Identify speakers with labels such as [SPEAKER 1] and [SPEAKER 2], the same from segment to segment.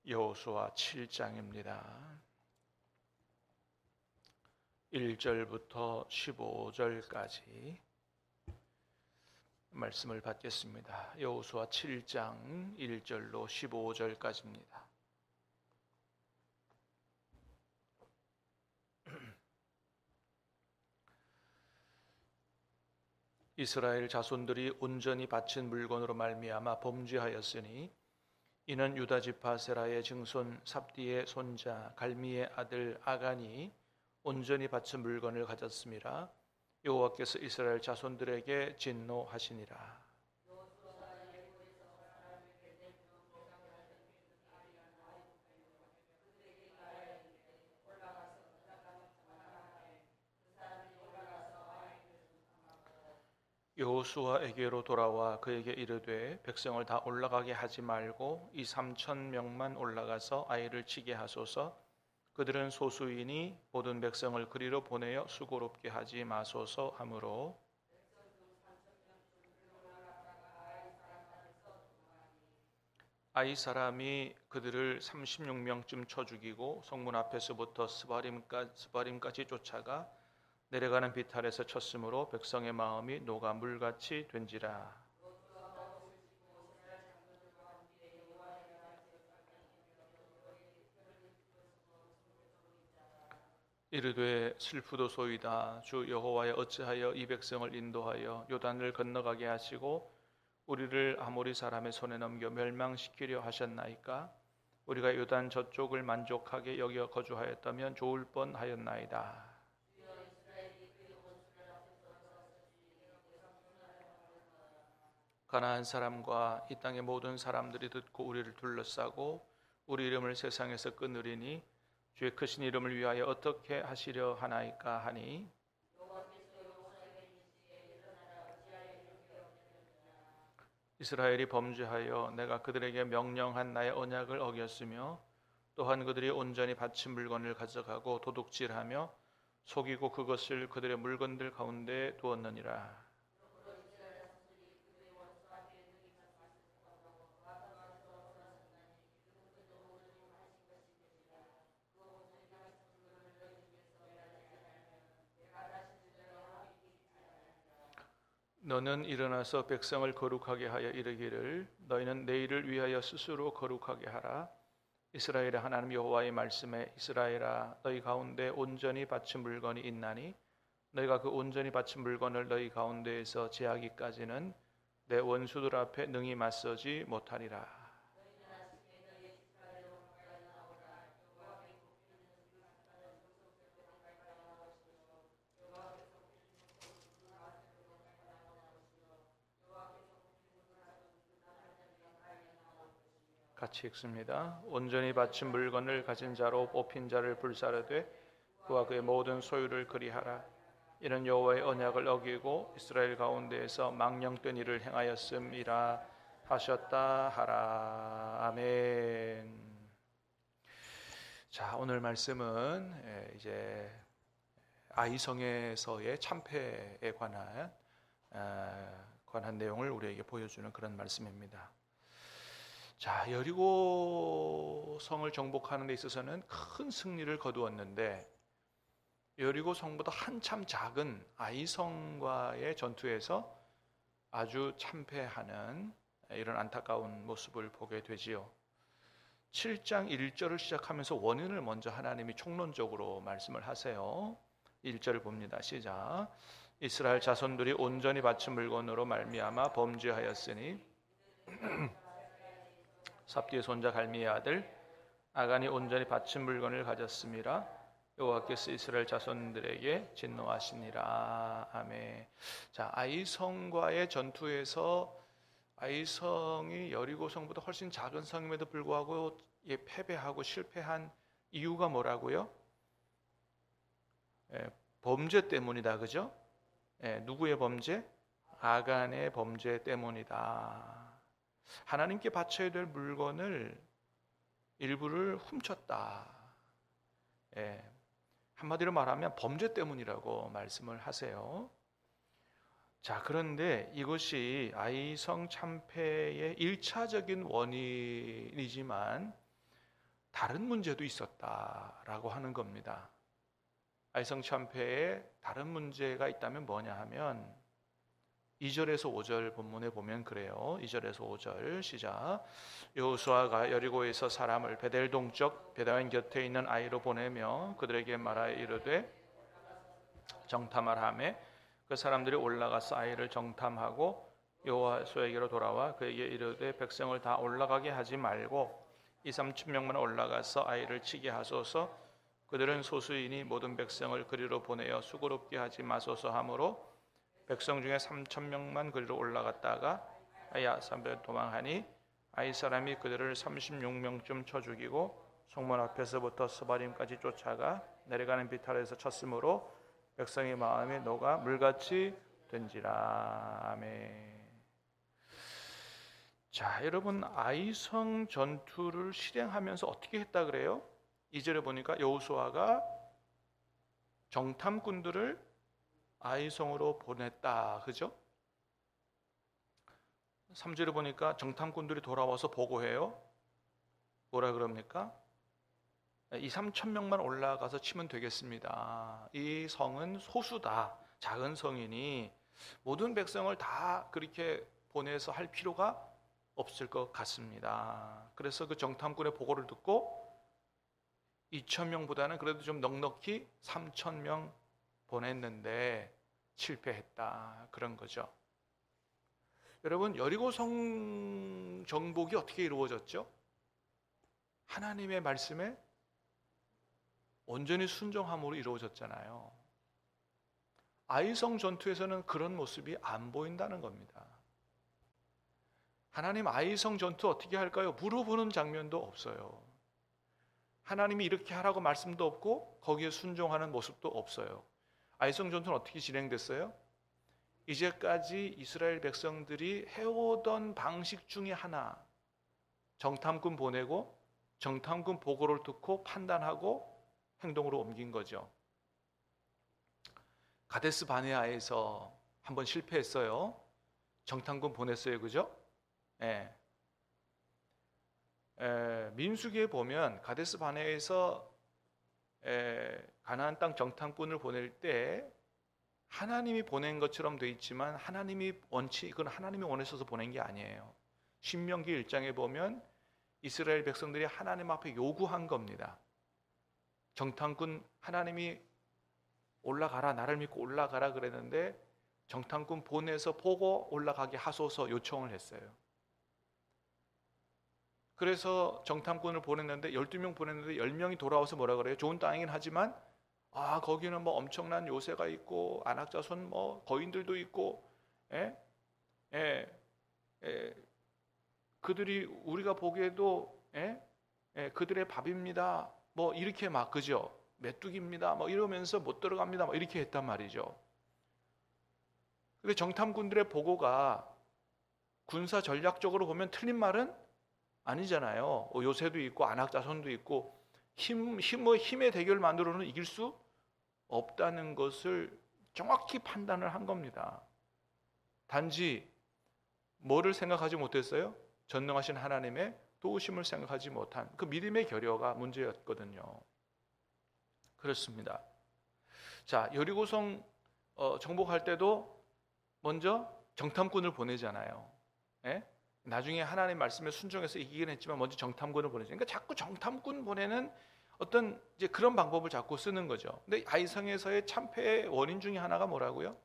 [SPEAKER 1] 여호수아 7장입니다. 1절부터 15절까지 말씀을 받겠습니다. 여호수아 7장 1절로 15절까지입니다. 이스라엘 자손들이 온전히 바친 물건으로 말미암아 범죄하였으니 이는 유다 지파 세라의 증손 삽디의 손자 갈미의 아들 아간이 온전히 바친 물건을 가졌음이라. 여호와께서 이스라엘 자손들에게 진노하시니라. 여호수아에게로 돌아와 그에게 이르되 백성을 다 올라가게 하지 말고 이 3,000명만 올라가서 아이를 치게 하소서. 그들은 소수이니 모든 백성을 그리로 보내어 수고롭게 하지 마소서 하므로 아이 사람이 그들을 36명쯤 쳐 죽이고 성문 앞에서부터 스바림까지 쫓아가 내려가는 비탈에서 쳤으므로 백성의 마음이 녹아 물같이 된지라. 이르되 슬프도소이다. 주 여호와여 어찌하여 이 백성을 인도하여 요단을 건너가게 하시고 우리를 아모리 사람의 손에 넘겨 멸망시키려 하셨나이까? 우리가 요단 저쪽을 만족하게 여겨 거주하였다면 좋을 뻔하였나이다. 가나안 사람과 이 땅의 모든 사람들이 듣고 우리를 둘러싸고 우리 이름을 세상에서 끊으리니 주의 크신 이름을 위하여 어떻게 하시려 하나이까 하니 이스라엘이 범죄하여 내가 그들에게 명령한 나의 언약을 어겼으며 또한 그들이 온전히 바친 물건을 가져가고 도둑질하며 속이고 그것을 그들의 물건들 가운데 두었느니라. 너는 일어나서 백성을 거룩하게 하여 이르기를 너희는 내일을 위하여 스스로 거룩하게 하라. 이스라엘의 하나님 여호와의 말씀에 이스라엘아 너희 가운데 온전히 바친 물건이 있나니 너희가 그 온전히 바친 물건을 너희 가운데에서 제하기까지는 내 원수들 앞에 능히 맞서지 못하리라. 같이 읽습니다. 온전히 바친 물건을 가진 자로 뽑힌 자를 불사르되 그와 그의 모든 소유를 그리하라. 이는 여호와의 언약을 어기고 이스라엘 가운데에서 망령된 일을 행하였음이라 하셨다 하라. 아멘. 자, 오늘 말씀은 이제 아이성에서의 참패에 관한 내용을 우리에게 보여주는 그런 말씀입니다. 자, 여리고 성을 정복하는 데 있어서는 큰 승리를 거두었는데 여리고 성보다 한참 작은 아이성과의 전투에서 아주 참패하는 이런 안타까운 모습을 보게 되지요. 7장 1절을 시작하면서 원인을 먼저 하나님이 총론적으로 말씀을 하세요. 1절을 봅니다. 시작. 이스라엘 자손들이 온전히 바친 물건으로 말미암아 범죄하였으니 삽디의 손자 갈미의 아들 아간이 온전히 바친 물건을 가졌음이라. 여호와께서 이스라엘 자손들에게 진노하시니라. 아멘. 자, 아이성과의 전투에서 아이성이 여리고 성보다 훨씬 작은 성임에도 불구하고 패배하고 실패한 이유가 뭐라고요? 범죄 때문이다, 그죠? 누구의 범죄? 아간의 범죄 때문이다. 하나님께 바쳐야 될 물건을 일부를 훔쳤다. 한마디로 말하면 범죄 때문이라고 말씀을 하세요. 자, 그런데 이것이 아이성 참패의 1차적인 원인이지만 다른 문제도 있었다라고 하는 겁니다. 아이성 참패에 다른 문제가 있다면 뭐냐 하면 2절에서 5절 본문에 보면 그래요. 2절에서 5절 시작. 여호수아가 여리고에서 사람을 베델 동쪽 베다웬 곁에 있는 아이로 보내며 그들에게 말하여 이르되 정탐하라 하매 그 사람들이 올라가서 아이를 정탐하고 여호수아에게로 돌아와 그에게 이르되 백성을 다 올라가게 하지 말고 2-3천 명만 올라가서 아이를 치게 하소서. 그들은 소수이니 모든 백성을 그리로 보내어 수고롭게 하지 마소서 하므로 백성 중에 3,000명만 그리로 올라갔다가 아야삽에 도망하니 아이 사람이 그들을 36명쯤 쳐 죽이고 성문 앞에서부터 스바림까지 쫓아가 내려가는 비탈에서 쳤으므로 백성의 마음이 녹아 물같이 된지라. 아멘. 자, 여러분, 아이성 전투를 실행하면서 어떻게 했다 그래요? 2절에 보니까 여호수아가 정탐꾼들을 아이성으로 보냈다. 그죠? 3절에 보니까 정탐꾼들이 돌아와서 보고해요. 뭐라 그럽니까? 2-3천 명만 올라가서 치면 되겠습니다. 이 성은 소수다. 작은 성이니 모든 백성을 다 그렇게 보내서 할 필요가 없을 것 같습니다. 그래서 그 정탐꾼의 보고를 듣고 2,000명보다는 그래도 좀 넉넉히 3,000명 보냈는데 실패했다. 그런 거죠. 여러분, 여리고성 정복이 어떻게 이루어졌죠? 하나님의 말씀에 온전히 순종함으로 이루어졌잖아요. 아이성 전투에서는 그런 모습이 안 보인다는 겁니다. 하나님, 아이성 전투 어떻게 할까요? 물어보는 장면도 없어요. 하나님이 이렇게 하라고 말씀도 없고 거기에 순종하는 모습도 없어요. 아이성 전투는 어떻게 진행됐어요? 이제까지 이스라엘 백성들이 해오던 방식 중에 하나, 정탐꾼 보내고 정탐꾼 보고를 듣고 판단하고 행동으로 옮긴 거죠. 가데스 바네아에서 한번 실패했어요. 정탐꾼 보냈어요. 그죠? 예. 민수기에 보면 가데스 바네아에서 가나안 땅 정탐꾼을 보낼 때 하나님이 보낸 것처럼 돼 있지만 이건 하나님이 원하셔서 보낸 게 아니에요. 신명기 1장에 보면 이스라엘 백성들이 하나님 앞에 요구한 겁니다. 정탐꾼, 하나님이 올라가라, 나를 믿고 올라가라 그랬는데 정탐꾼 보내서 보고 올라가게 하소서 요청을 했어요. 그래서 정탐꾼을 보냈는데 12명 보냈는데 10명이 돌아와서 뭐라 그래요? 좋은 땅이긴 하지만 거기는 뭐 엄청난 요새가 있고 안악자손 뭐 거인들도 있고 그들이 우리가 보기에도 그들의 밥입니다. 뭐 이렇게 막 그죠? 메뚜기입니다. 뭐 이러면서 못 들어갑니다. 뭐 이렇게 했단 말이죠. 근데 정탐꾼들의 보고가 군사 전략적으로 보면 틀린 말은 아니잖아요. 요새도 있고 안악자손도 있고 힘의 대결 만들어는 이길 수 없다는 것을 정확히 판단을 한 겁니다. 단지 뭐를 생각하지 못했어요? 전능하신 하나님의 도우심을 생각하지 못한 그 믿음의 결여가 문제였거든요. 그렇습니다. 자, 여리고성 정복할 때도 먼저 정탐꾼을 보내잖아요. 나중에 하나님 말씀에 순종해서 이기긴 했지만 먼저 정탐꾼을 보내죠. 그러니까 자꾸 정탐꾼 보내는 어떤 이제 그런 방법을 자꾸 쓰는 거죠. 근데 아이성에서의 참패의 원인 중에 하나가 뭐라고요?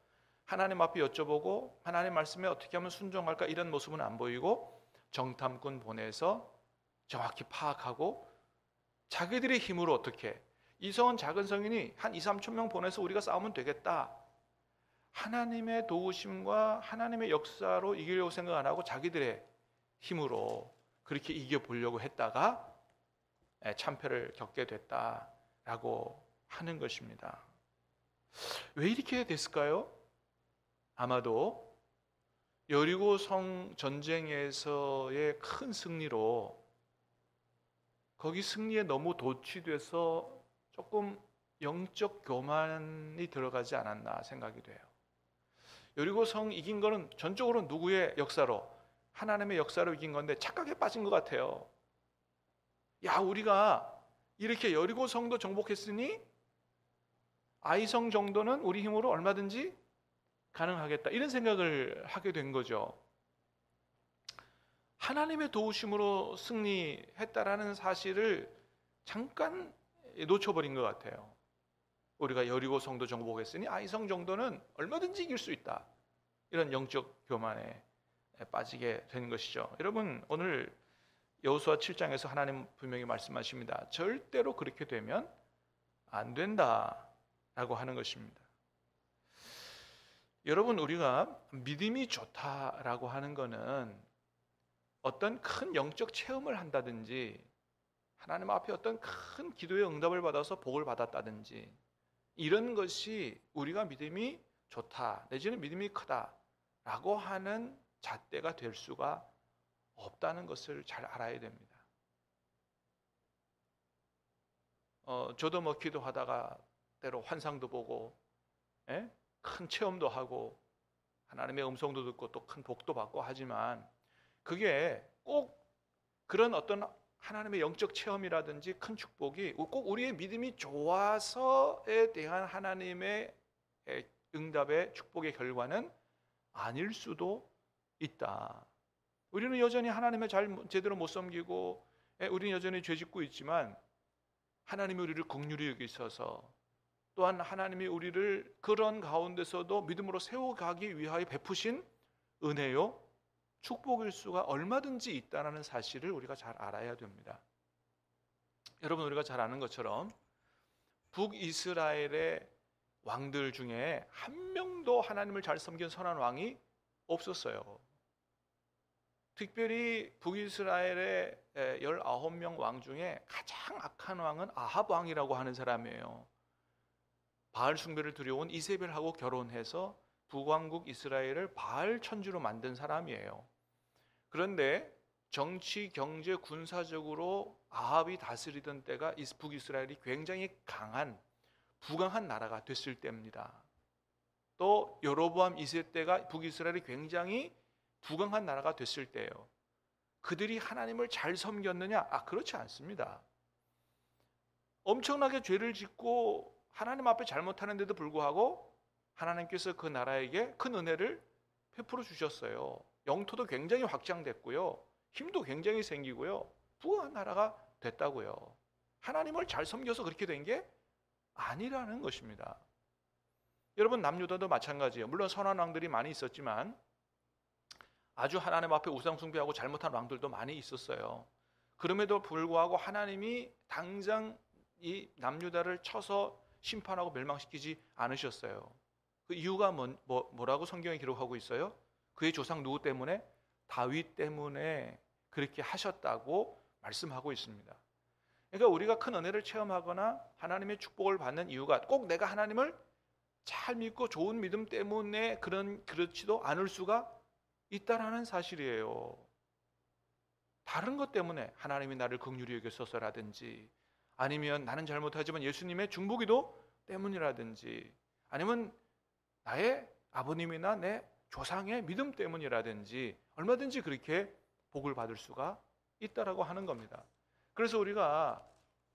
[SPEAKER 1] 하나님 앞에 여쭤보고 하나님 말씀에 어떻게 하면 순종할까 이런 모습은 안 보이고 정탐꾼 보내서 정확히 파악하고 자기들의 힘으로 어떻게 이 성은 작은 성이니 한 2-3천 명 보내서 우리가 싸우면 되겠다. 하나님의 도우심과 하나님의 역사로 이기려고 생각 안 하고 자기들의 힘으로 그렇게 이겨보려고 했다가 참패를 겪게 됐다라고 하는 것입니다. 왜 이렇게 됐을까요? 아마도 여리고 성 전쟁에서의 큰 승리로 거기 승리에 너무 도취돼서 조금 영적 교만이 들어가지 않았나 생각이 돼요. 여리고 성 이긴 거는 전적으로 누구의 역사로? 하나님의 역사로 이긴 건데 착각에 빠진 것 같아요. 야, 우리가 이렇게 여리고 성도 정복했으니 아이성 정도는 우리 힘으로 얼마든지 가능하겠다, 이런 생각을 하게 된 거죠. 하나님의 도우심으로 승리했다라는 사실을 잠깐 놓쳐버린 것 같아요. 우리가 여리고 성도 정복했으니 아이성 정도는 얼마든지 이길 수 있다, 이런 영적 교만에 빠지게 된 것이죠. 여러분, 오늘 여호수아 7장에서 하나님 분명히 말씀하십니다. 절대로 그렇게 되면 안 된다라고 하는 것입니다. 여러분, 우리가 믿음이 좋다라고 하는 것은 어떤 큰 영적 체험을 한다든지, 하나님 앞에 어떤 큰 기도의 응답을 받아서 복을 받았다든지, 이런 것이 우리가 믿음이 좋다, 내지는 믿음이 크다라고 하는 잣대가 될 수가 없다는 것을 잘 알아야 됩니다. 저도 기도하다가 때로 환상도 보고, 큰 체험도 하고, 하나님의 음성도 듣고 또 큰 복도 받고 하지만, 그게 꼭 그런 어떤 하나님의 영적 체험이라든지 큰 축복이 꼭 우리의 믿음이 좋아서에 대한 하나님의 응답의 축복의 결과는 아닐 수도 있다. 우리는 여전히 하나님을 제대로 못 섬기고, 우리는 여전히 죄짓고 있지만 하나님이 우리를 긍휼히 여기셔서, 또한 하나님이 우리를 그런 가운데서도 믿음으로 세워가기 위하여 베푸신 은혜요, 축복일 수가 얼마든지 있다는 사실을 우리가 잘 알아야 됩니다. 여러분, 우리가 잘 아는 것처럼 북이스라엘의 왕들 중에 한 명도 하나님을 잘 섬긴 선한 왕이 없었어요. 특별히 북이스라엘의 19명 왕 중에 가장 악한 왕은 아합 왕이라고 하는 사람이에요. 바알 숭배를 두려운 이세벨하고 결혼해서 북왕국 이스라엘을 바알 천주로 만든 사람이에요. 그런데 정치, 경제, 군사적으로 아합이 다스리던 때가 북이스라엘이 굉장히 강한, 부강한 나라가 됐을 때입니다. 또 여로보암 2세 때가 북이스라엘이 굉장히 부강한 나라가 됐을 때예요. 그들이 하나님을 잘 섬겼느냐? 그렇지 않습니다. 엄청나게 죄를 짓고 하나님 앞에 잘못하는데도 불구하고 하나님께서 그 나라에게 큰 은혜를 베풀어 주셨어요. 영토도 굉장히 확장됐고요, 힘도 굉장히 생기고요, 부강한 나라가 됐다고요. 하나님을 잘 섬겨서 그렇게 된 게 아니라는 것입니다. 여러분, 남유다도 마찬가지예요. 물론 선한 왕들이 많이 있었지만 아주 하나님 앞에 우상 숭배하고 잘못한 왕들도 많이 있었어요. 그럼에도 불구하고 하나님이 당장 이 남유다를 쳐서 심판하고 멸망시키지 않으셨어요. 그 이유가 뭐라고 성경에 기록하고 있어요? 그의 조상 누구 때문에? 다윗 때문에 그렇게 하셨다고 말씀하고 있습니다. 그러니까 우리가 큰 은혜를 체험하거나 하나님의 축복을 받는 이유가 꼭 내가 하나님을 잘 믿고 좋은 믿음 때문에 그렇지도 않을 수가 있다라는 사실이에요. 다른 것 때문에 하나님이 나를 긍휼히 여기소서라든지, 아니면 나는 잘못하지만 예수님의 중보기도 때문이라든지, 아니면 나의 아버님이나 내 조상의 믿음 때문이라든지, 얼마든지 그렇게 복을 받을 수가 있다라고 하는 겁니다. 그래서 우리가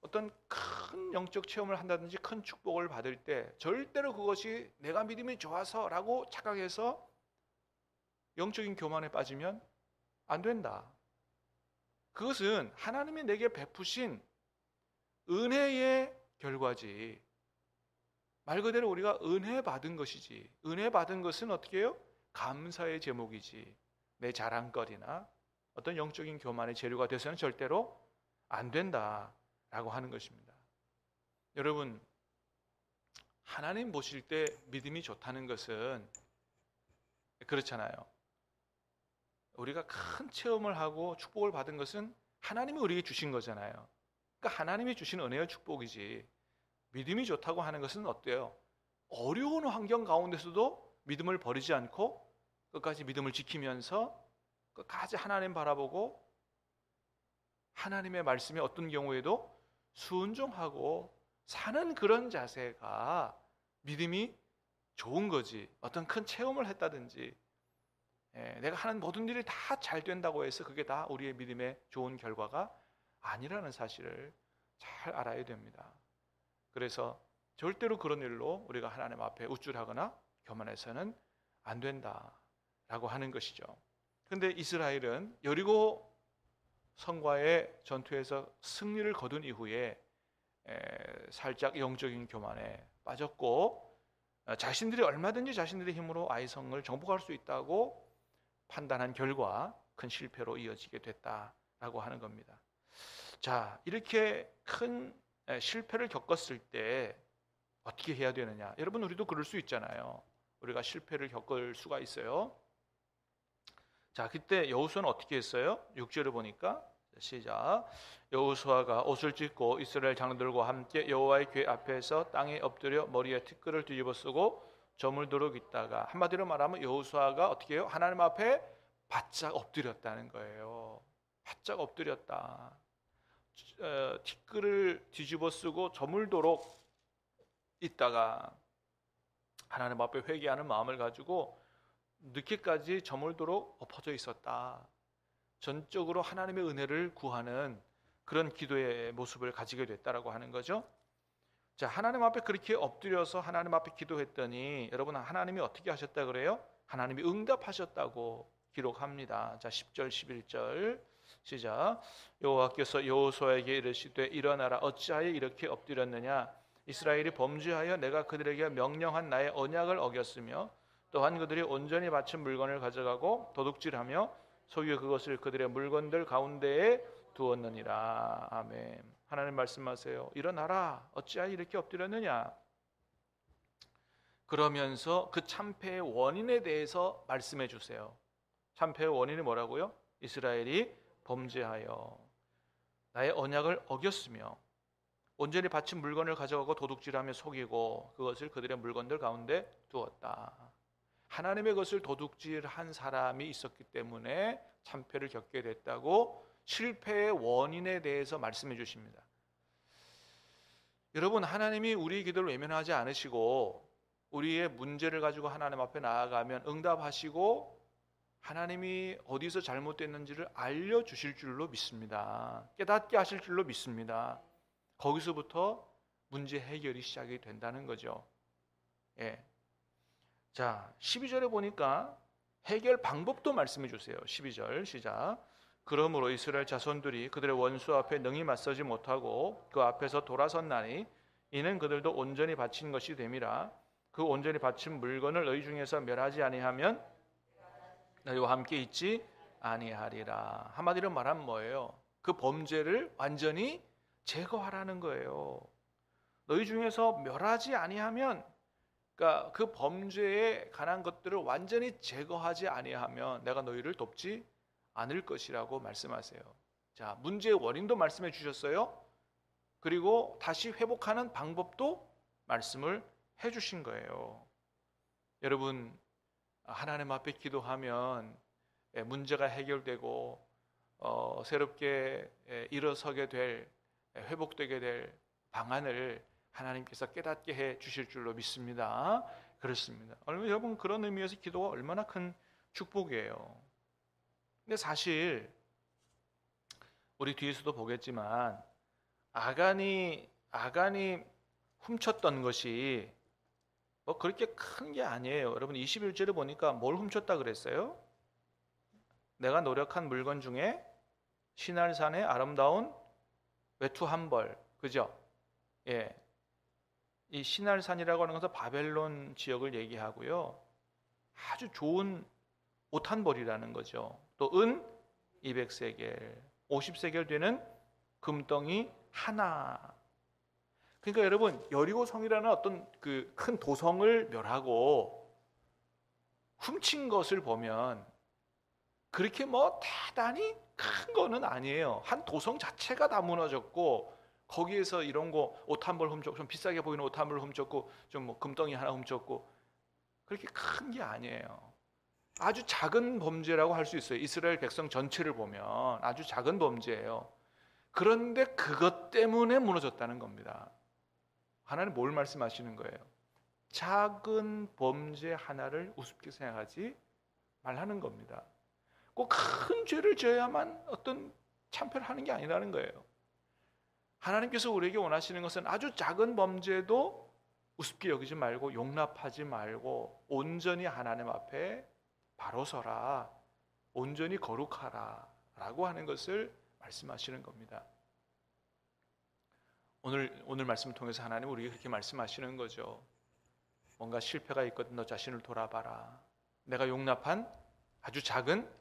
[SPEAKER 1] 어떤 큰 영적 체험을 한다든지 큰 축복을 받을 때 절대로 그것이 내가 믿음이 좋아서라고 착각해서 영적인 교만에 빠지면 안 된다. 그것은 하나님이 내게 베푸신 은혜의 결과지, 말 그대로 우리가 은혜 받은 것이지, 은혜 받은 것은 어떻게 해요? 감사의 제목이지, 내 자랑거리나 어떤 영적인 교만의 재료가 돼서는 절대로 안 된다라고 하는 것입니다. 여러분, 하나님 보실 때 믿음이 좋다는 것은 그렇잖아요. 우리가 큰 체험을 하고 축복을 받은 것은 하나님이 우리에게 주신 거잖아요. 그러니까 하나님이 주신 은혜의 축복이지, 믿음이 좋다고 하는 것은 어때요? 어려운 환경 가운데서도 믿음을 버리지 않고 끝까지 믿음을 지키면서 끝까지 하나님 바라보고 하나님의 말씀에 어떤 경우에도 순종하고 사는 그런 자세가 믿음이 좋은 거지. 어떤 큰 체험을 했다든지 내가 하는 모든 일이 다 잘 된다고 해서 그게 다 우리의 믿음의 좋은 결과가 아니라는 사실을 잘 알아야 됩니다. 그래서 절대로 그런 일로 우리가 하나님 앞에 우쭐하거나 교만해서는 안 된다라고 하는 것이죠. 그런데 이스라엘은 여리고 성과의 전투에서 승리를 거둔 이후에 살짝 영적인 교만에 빠졌고, 자신들이 얼마든지 자신들의 힘으로 아이성을 정복할 수 있다고 판단한 결과 큰 실패로 이어지게 됐다라고 하는 겁니다. 자, 이렇게 큰 실패를 겪었을 때 어떻게 해야 되느냐? 여러분, 우리도 그럴 수 있잖아요. 우리가 실패를 겪을 수가 있어요. 자, 그때 여호수아는 어떻게 했어요? 6절을 보니까 시작. 여호수아가 옷을 찢고 이스라엘 장로들과 함께 여호와의 궤 앞에서 땅에 엎드려 머리에 티끌을 뒤집어 쓰고 저물도록 있다가, 한마디로 말하면 여호수아가 어떻게 해요? 하나님 앞에 바짝 엎드렸다는 거예요. 바짝 엎드렸다. 티끌을 뒤집어 쓰고 저물도록 있다가 하나님 앞에 회개하는 마음을 가지고 늦게까지 저물도록 엎어져 있었다. 전적으로 하나님의 은혜를 구하는 그런 기도의 모습을 가지게 됐다라고 하는 거죠. 자, 하나님 앞에 그렇게 엎드려서 하나님 앞에 기도했더니 여러분, 하나님이 어떻게 하셨다 그래요? 하나님이 응답하셨다고 기록합니다. 자, 10절 11절 시작. 여호와께서 여호수아에게 이르시되 일어나라, 어찌하여 이렇게 엎드렸느냐? 이스라엘이 범죄하여 내가 그들에게 명령한 나의 언약을 어겼으며 또한 그들이 온전히 바친 물건을 가져가고 도둑질하며 소유의 그것을 그들의 물건들 가운데에 두었느니라. 아멘. 하나님 말씀하세요. 일어나라, 어찌하여 이렇게 엎드렸느냐? 그러면서 그 참패의 원인에 대해서 말씀해 주세요. 참패의 원인이 뭐라고요? 이스라엘이 범죄하여 나의 언약을 어겼으며 온전히 바친 물건을 가져가고 도둑질하며 속이고 그것을 그들의 물건들 가운데 두었다. 하나님의 것을 도둑질한 사람이 있었기 때문에 참패를 겪게 됐다고 실패의 원인에 대해서 말씀해 주십니다. 여러분, 하나님이 우리의 기도를 외면하지 않으시고 우리의 문제를 가지고 하나님 앞에 나아가면 응답하시고 하나님이 어디서 잘못됐는지를 알려주실 줄로 믿습니다. 깨닫게 하실 줄로 믿습니다. 거기서부터 문제 해결이 시작이 된다는 거죠. 예. 자, 12절에 보니까 해결 방법도 말씀해 주세요. 12절 시작. 그러므로 이스라엘 자손들이 그들의 원수 앞에 능히 맞서지 못하고 그 앞에서 돌아섰나니 이는 그들도 온전히 바친 것이 됨이라. 그 온전히 바친 물건을 너희 중에서 멸하지 아니하면 너희와 함께 있지 아니하리라. 한마디로 말하면 뭐예요? 그 범죄를 완전히 제거하라는 거예요. 너희 중에서 멸하지 아니하면, 그러니까 그 범죄에 관한 것들을 완전히 제거하지 아니하면 내가 너희를 돕지 않을 것이라고 말씀하세요. 자, 문제의 원인도 말씀해 주셨어요. 그리고 다시 회복하는 방법도 말씀을 해 주신 거예요. 여러분, 하나님 앞에 기도하면 문제가 해결되고 새롭게 일어서게 될, 회복되게 될 방안을 하나님께서 깨닫게 해 주실 줄로 믿습니다. 그렇습니다. 여러분, 그런 의미에서 기도가 얼마나 큰 축복이에요. 근데 사실 우리 뒤에서도 보겠지만 아간이 훔쳤던 것이 뭐 그렇게 큰 게 아니에요. 여러분, 21절에 보니까 뭘 훔쳤다 그랬어요? 내가 노력한 물건 중에 시날산의 아름다운 외투 한 벌, 그죠? 예, 이 시날산이라고 하는 것은 바벨론 지역을 얘기하고요. 아주 좋은 옷 한 벌이라는 거죠. 또 은 200세겔, 50세겔 되는 금덩이 하나. 그러니까 여러분, 여리고 성이라는 어떤 그 큰 도성을 멸하고 훔친 것을 보면 그렇게 뭐 대단히 큰 거는 아니에요. 한 도성 자체가 다 무너졌고 거기에서 이런 거 옷 한 벌 훔쳤고, 좀 비싸게 보이는 옷 한 벌 훔쳤고, 좀 뭐 금덩이 하나 훔쳤고, 그렇게 큰 게 아니에요. 아주 작은 범죄라고 할 수 있어요. 이스라엘 백성 전체를 보면 아주 작은 범죄예요. 그런데 그것 때문에 무너졌다는 겁니다. 하나님 뭘 말씀하시는 거예요? 작은 범죄 하나를 우습게 생각하지 말라는 겁니다. 꼭 큰 죄를 지어야만 어떤 참패를 하는 게 아니라는 거예요. 하나님께서 우리에게 원하시는 것은 아주 작은 범죄도 우습게 여기지 말고 용납하지 말고 온전히 하나님 앞에 바로 서라, 온전히 거룩하라 라고 하는 것을 말씀하시는 겁니다. 오늘 말씀을 통해서 하나님 우리에게 그렇게 말씀하시는 거죠. 뭔가 실패가 있거든 너 자신을 돌아봐라. 내가 용납한 아주 작은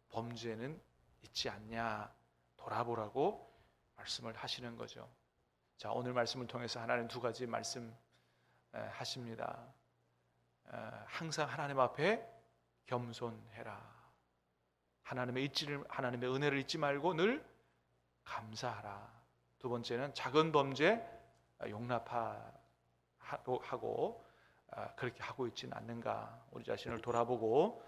[SPEAKER 1] 범죄는 있지 않냐 돌아보라고 말씀을 하시는 거죠. 자, 오늘 말씀을 통해서 하나님 두 가지 말씀 하십니다. 항상 하나님 앞에 겸손해라. 하나님의 은혜를 잊지 말고 늘 감사하라. 두 번째는 작은 범죄 용납하고 그렇게 하고 있지는 않는가. 우리 자신을 돌아보고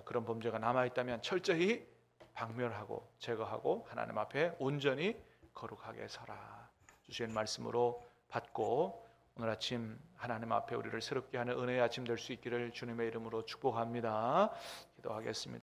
[SPEAKER 1] 그런 범죄가 남아있다면 철저히 박멸하고 제거하고 하나님 앞에 온전히 거룩하게 서라. 주신 말씀으로 받고 오늘 아침 하나님 앞에 우리를 새롭게 하는 은혜의 아침 될 수 있기를 주님의 이름으로 축복합니다. 기도하겠습니다.